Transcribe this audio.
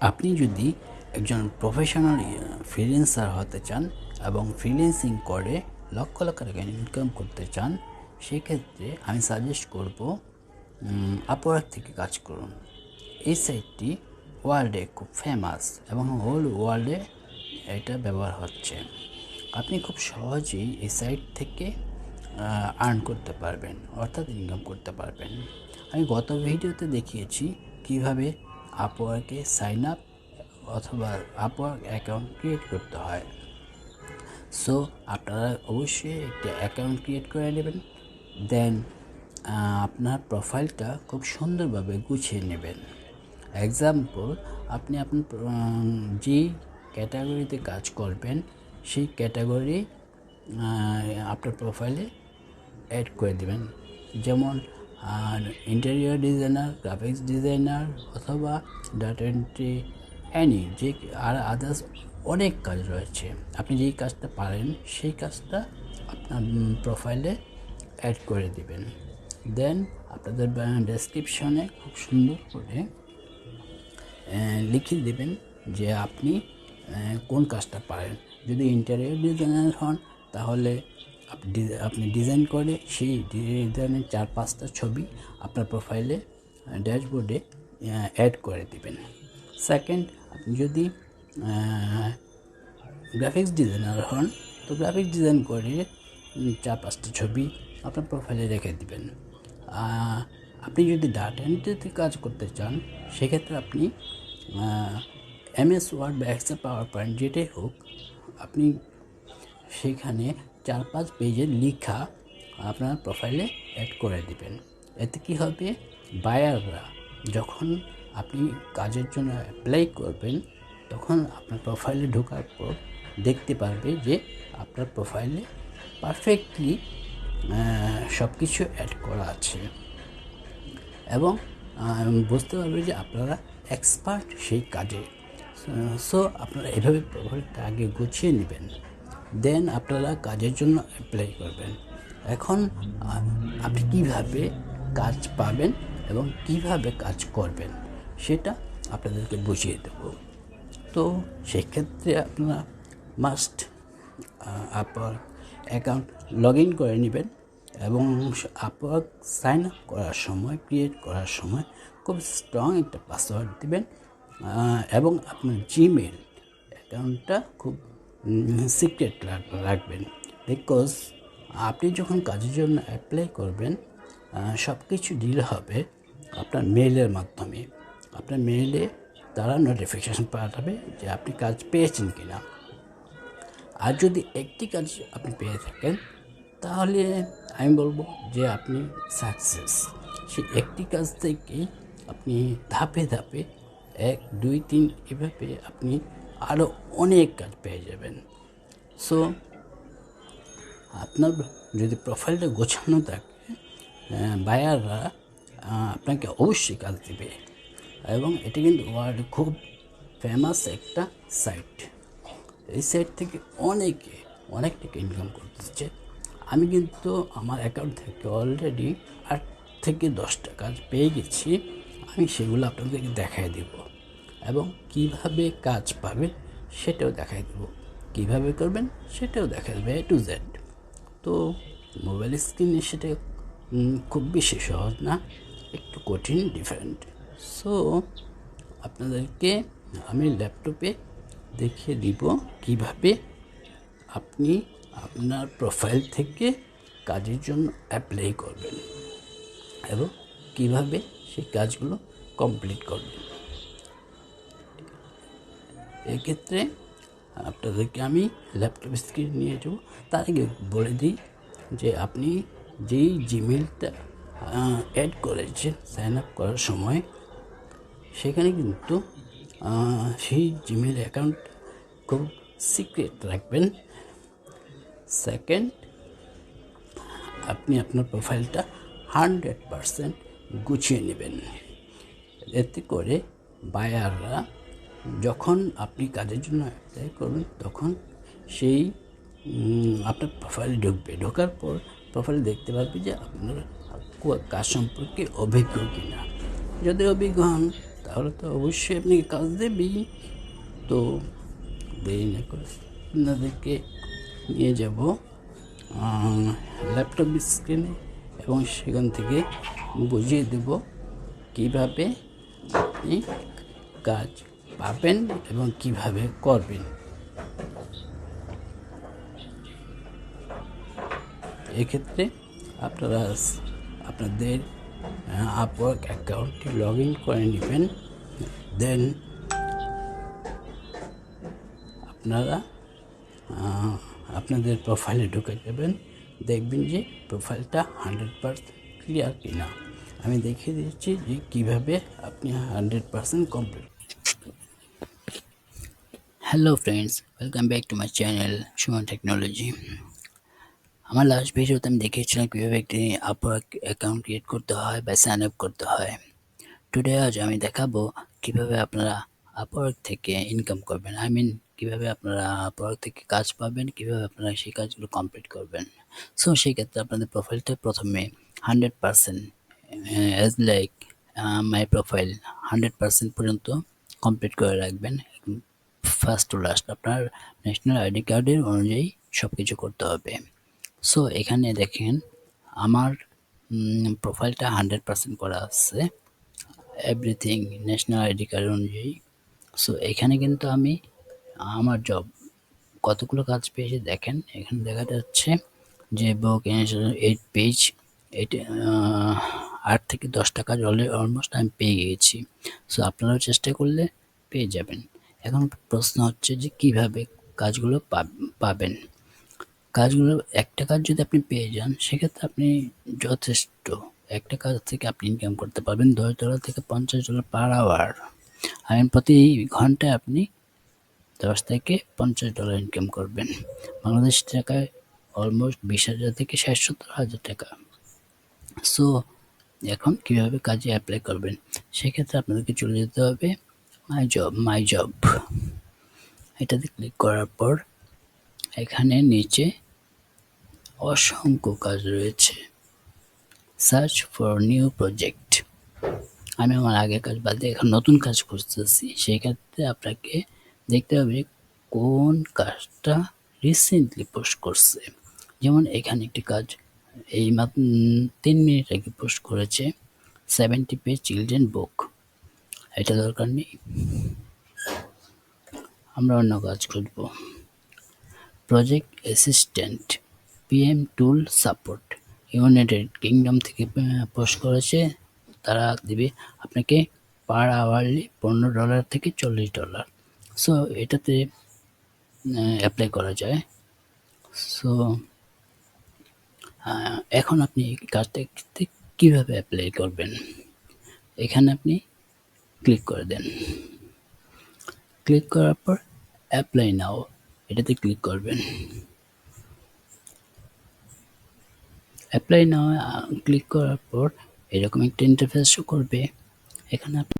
আপনি যদি একজন প্রফেশনাল ফ্রিল্যান্সার হতে চান এবং ফ্রিল্যান্সিং করে লক্ষ লক্ষ টাকা ইনকাম করতে চান, সেক্ষেত্রে আমি সাজেস্ট করব আপওয়ার্ক থেকে কাজ করুন। এই সাইটটি ওয়ার্ল্ডে খুব ফেমাস এবং হোল ওয়ার্ল্ডে এটা ব্যবহার হচ্ছে। আপনি খুব সহজেই এই সাইট থেকে আর্ন করতে পারবেন, অর্থাৎ ইনকাম করতে পারবেন। আমি গত ভিডিওতে দেখিয়েছি কিভাবে আপওয়ার্কে সাইন আপ অথবা আপওয়ার্ক অ্যাকাউন্ট ক্রিয়েট করতে হয়। সো আপনারা অবশ্যই একটা অ্যাকাউন্ট ক্রিয়েট করে নেবেন, দেন আপনার প্রোফাইলটা খুব সুন্দরভাবে গুছিয়ে নেবেন। এক্সাম্পল, আপনি আপনার যে ক্যাটাগরিতে কাজ করবেন সেই ক্যাটাগরি আপনার প্রোফাইলে অ্যাড করে দেবেন। যেমন ইন্টেরিয়র ডিজাইনার, গ্রাফিক্স ডিজাইনার অথবা ডাটা এন্ট্রি, যে আর আদার্স অনেক কাজ রয়েছে। আপনি যেই কাজটা পারেন সেই কাজটা আপনার প্রোফাইলে অ্যাড করে দিবেন। দেন আপনাদের ডেসক্রিপশনে খুব সুন্দর করে লিখে দেবেন যে আপনি কোন কাজটা পারেন। যদি ইন্টেরিয়র ডিজাইনার হন তাহলে আপনি ডিজাইন করে সেই ডিজাইনের 4-5টা ছবি আপনার প্রোফাইলে ড্যাশবোর্ডে অ্যাড করে দিবেন। সেকেন্ড, আপনি যদি গ্রাফিক্স ডিজাইনার হন তো গ্রাফিক্স ডিজাইন করে 4-5টা ছবি আপনার প্রোফাইলে রেখে দিবেন। আপনি যদি ডাটা এন্ট্রিতে কাজ করতে চান সেক্ষেত্রে আপনি MS ওয়ার্ড বা এক্সেল পাওয়ার পয়েন্ট যেটাই হোক, আপনি সেখানে 4-5 পেজের লেখা আপনার প্রোফাইলে অ্যাড করে দিবেন। এতে কী হবে, বায়াররা যখন আপনি কাজের জন্য অ্যাপ্লাই করবেন তখন আপনার প্রোফাইলে ঢোকার পর দেখতে পারবে যে আপনার প্রোফাইলে পারফেক্টলি সব কিছু অ্যাড করা আছে এবং বুঝতে পারবে যে আপনারা এক্সপার্ট সেই কাজে। সো আপনারা এভাবে প্রোফাইলটা আগে গুছিয়ে নেবেন, দেন আপনারা কাজের জন্য অ্যাপ্লাই করবেন। এখন আপনি কীভাবে কাজ পাবেন এবং কিভাবে কাজ করবেন সেটা আপনাদেরকে বুঝিয়ে দেব। তো সেক্ষেত্রে আপনারা must Upwork account log in করে নেবেন এবং আপওয়ার্ক সাইন আপ করার সময়, ক্রিয়েট করার সময় খুব স্ট্রং একটা পাসওয়ার্ড দেবেন এবং আপনার জিমেল অ্যাকাউন্টটা খুব সিক্রেট রাখবেন। বিকজ আপনি যখন কাজের জন্য অ্যাপ্লাই করবেন সব কিছু ডিল হবে আপনার মেইলের মাধ্যমে। আপনার মেইলে তারা নোটিফিকেশান পাঠাবে যে আপনি কাজ পেয়েছেন কি না। আর যদি একটি কাজ আপনি পেয়ে থাকেন তাহলে আমি বলবো যে আপনি সাকসেস। সেই একটি কাজ থেকেই আপনি ধাপে ধাপে 1, 2, 3 এভাবে আপনি আরও অনেক কাজ পেয়ে যাবেন। সো আপনার যদি প্রোফাইলটা গোছানো থাকে, বায়াররা আপনাকে অবশ্যই কাজ দেবে এবং এটি কিন্তু ওয়ার্ল্ড খুব ফেমাস একটা সাইট। এই সাইট থেকে অনেক টাকা ইনকাম করতেছে। আমি কিন্তু আমার অ্যাকাউন্ট থেকে অলরেডি 8 থেকে 10টা কাজ পেয়ে গেছি। আমি সেগুলো আপনাদেরকে দেখাই দেব এবং কিভাবে কাজ পাবেন সেটাও দেখাই দেব, কীভাবে করবেন সেটাও দেখাই দেবে A to Z। তো মোবাইল স্ক্রিনে সেটা খুব বেশি সহজ না, একটু কঠিন, ডিফারেন্ট। সো আপনাদেরকে আমি ল্যাপটপে দেখিয়ে দিব কিভাবে আপনি আপনার প্রোফাইল থেকে কাজের জন্য অ্যাপ্লাই করবেন এবং কিভাবে সেই কাজগুলো কমপ্লিট করবেন। এক্ষেত্রে আপনাদেরকে আমি ল্যাপটপ স্ক্রিন নিয়ে যাব। তার আগে বলে দিই যে আপনি যেই জিমেলটা অ্যাড করেছেন সাইন আপ করার সময়, সেখানে কিন্তু সেই জিমেল অ্যাকাউন্ট খুব সিক্রেট রাখবেন। সেকেন্ড, আপনি আপনার প্রোফাইলটা 100% গুছিয়ে নেবেন। এতে করে বায়াররা যখন আপনি কাজের জন্য অ্যাপ্লাই করবেন তখন সেই আপনার প্রোফাইলে ঢুকবে। ঢোকার পর প্রোফাইলে দেখতে পারবে যে আপনার কাজ সম্পর্কে অভিজ্ঞ কিনা। যদি অভিজ্ঞ হন তাহলে তো অবশ্যই আপনাকে কাজ দেবেই। তো দেরি না করে আপনাদেরকে নিয়ে যাব ল্যাপটপ স্ক্রিনে এবং সেখান থেকে বুঝিয়ে দেব কীভাবে আপনি কাজ পাবেন এবং কিভাবে করবেন। এক্ষেত্রে আপনারা আপনাদের আপওয়ার্ক অ্যাকাউন্টটি লগ ইন করে নেবেন। দেন আপনারা আপনাদের প্রোফাইলে ঢুকে যাবেন, দেখবেন যে প্রোফাইলটা 100% ক্লিয়ার কিনা। আমি দেখিয়ে দিচ্ছি যে কীভাবে আপনি 100% complete. Hello friends, welcome back to my channel Suman technology. আমার লাস্ট ভিডিওতে আমি দেখিয়েছিলাম কীভাবে একটি আপওয়ার্ক অ্যাকাউন্ট ক্রিয়েট করতে হয় বা সাইন আপ করতে হয়। টুডে আজ আমি দেখাবো কিভাবে আপনারা আপওয়ার্ক থেকে ইনকাম করবেন, কীভাবে আপনারা আপওয়ার্ক থেকে কাজ পাবেন, কীভাবে আপনারা সেই কাজগুলো কমপ্লিট করবেন। সো সেই ক্ষেত্রে আপনাদের প্রোফাইলটা প্রথমে 100% অ্যাজ লাইক মাই প্রোফাইল 100% পর্যন্ত কমপ্লিট করে রাখবেন। ফার্স্ট টু লাস্ট আপনার ন্যাশনাল আইডি কার্ডের অনুযায়ী সব কিছু করতে হবে। সো এখানে দেখেন আমার প্রোফাইলটা 100% করা আছে, এভরিথিং ন্যাশনাল আইডি কার্ড অনুযায়ী। সো এখানে কিন্তু আমি আমার জব কতগুলো কাজ পেয়েছি দেখেন। এখানে দেখা যাচ্ছে যে বুক 8 পেজ, 8 থেকে 10টা কাজ অলমোস্ট আমি পেয়ে গিয়েছি। সো আপনারাও চেষ্টা করলে পেয়ে যাবেন। এখন প্রশ্ন হচ্ছে যে কিভাবে কাজগুলো পাবেন। কাজগুলো একটা কাজ যদি আপনি পেয়ে যান সেক্ষেত্রে আপনি যথেষ্ট, একটা কাজ থেকে আপনি ইনকাম করতে পারবেন $10 থেকে $50 পার আওয়ার। প্রতি ঘন্টায় আপনি 10 থেকে $50 ইনকাম করবেন, বাংলাদেশ টাকায় অলমোস্ট 20,000 থেকে 60-70,000 টাকা। সো এখন কীভাবে কাজে অ্যাপ্লাই করবেন, সেক্ষেত্রে আপনাদেরকে চলে যেতে হবে মাই জব। এটাতে ক্লিক করার পর এখানে নিচে অসংখ্য কাজ রয়েছে, সার্চ ফর নিউ প্রজেক্ট। আমি আমার আগের কাজ বাদে এখন নতুন কাজ খুঁজতেছি। সেই ক্ষেত্রে আপনাকে দেখতে হবে কোন কাজটা রিসেন্টলি পোস্ট করছে। যেমন এখানে একটি কাজ এই 3 মিনিট আগে পোস্ট করেছে, 70 পেজ চিলড্রেন বুক। এটা দরকার নেই, আমরা অন্য কাজ খুঁজব। প্রজেক্ট অ্যাসিস্ট্যান্ট PM টুল সাপোর্ট, ইউনাইটেড কিংডম থেকে পোস্ট করেছে। তারা দিবে আপনাকে পার আওয়ারলি $15 থেকে $40। সো এটাতে অ্যাপ্লাই করা যায়। সো এখন আপনি কাজটা কীভাবে অ্যাপ্লাই করবেন, এখানে আপনি ক্লিক করে দেন। ক্লিক করার পর অ্যাপ্লাই নাও এটাতে ক্লিক করবেন। অ্যাপ্লাই নাও ক্লিক করার পর এরকম একটা ইন্টারফেস শো করবে। এখানে আপনি